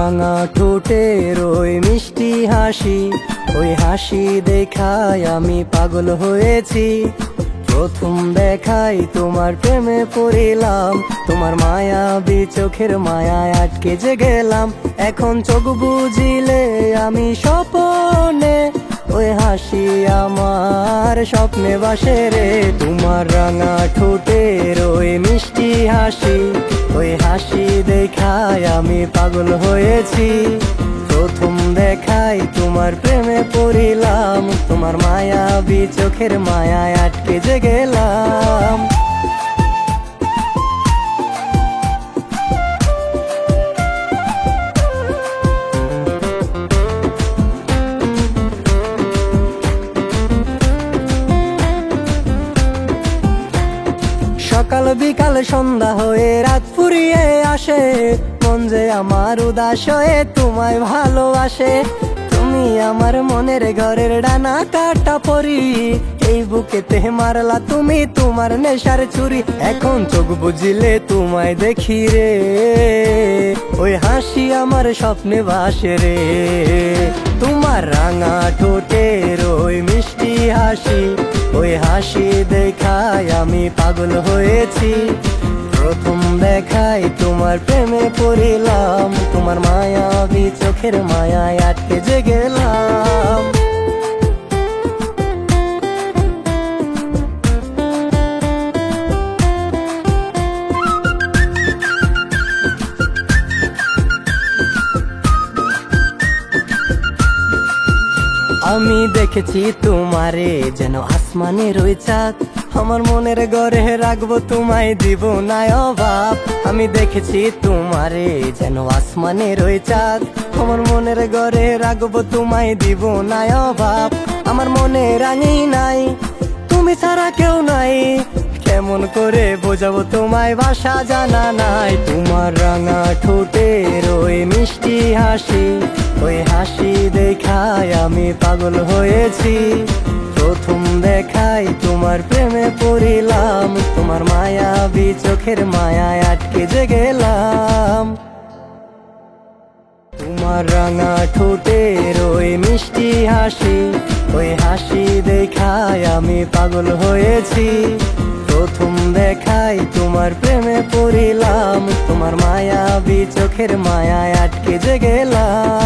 রাঙা ঠোঁটের ওই মিষ্টি হাসি, ওই হাসি দেখায় আমি পাগল হয়েছি। প্রথম দেখাই তোমার প্রেমে পড়িলাম, তোমার মায়াবী চোখের মায়ায় আটকে যে গেলাম। এখন চোখ বুঝিলে আমি স্বপ্নে, ওই হাসি আমার স্বপ্নে বাসে রে। তোমার রাঙা ঠোঁটের ওই মিষ্টি হাসি, ওই হাসি দেখায় আমি পাগল হয়েছি। প্রথম দেখাই তোমার প্রেমে পড়িলাম, তোমার মায়াবী চোখের মায়ায় আটকে যে গেলাম। সকাল বিকাল সন্ধ্যা হয়ে রাত ফুরিয়ে আসে, মন যে আমার উদাস হয়ে তোমায় ভালোবাসে। তুমি আমার মনের ঘরের ডানা কাটা পরি, এই বুকেতে মারলা তুমি তোমার নেশার ছুরি। এখন চোখ বুঝিলে তোমায় দেখি রে, ওই হাসি আমার স্বপ্নে ভাসে রে। তোমার রাঙা ঠোঁটের ওই মিষ্টি হাসি, ওই হাসি দেখায় আমি পাগল হয়েছি। প্রথম দেখাই তোমার প্রেমে পড়িলাম, তোমার মায়াবী চোখের মায়ায় আটকে যে গেলাম। আমি দেখেছি তোমারে যেন আসমানের ওই চাঁদ, আমার মনের ঘরে রাখবো তোমায় দিব না অভাব। আমি দেখেছি তোমারে যেন আসমানের ওই চাঁদ, আমার মনের ঘরে রাখবো তোমায় দিব না অভাব। আমার মনে রাঙি নাই তুমি ছাড়া কেউ নাই, কেমন করে বোঝাবো তোমায় ভাষা জানা নাই। তোমার রাঙা ঠোঁটের ওই মিষ্টি হাসি, ওই হাসি দেখায় আমি পাগল হয়েছি। প্রথম দেখাই তোমার প্রেমে পড়িলাম, তোমার মায়াবী চোখের মায়ায় আটকে যে গেলাম। তোমার রাঙা ঠোঁটের ওই মিষ্টি হাসি, ওই হাসি দেখায় আমি পাগল হয়েছি। প্রথম দেখাই তোমার প্রেমে পড়িলাম, তোমার মায়াবী চোখের মায়ায় আটকে যে গেলাম।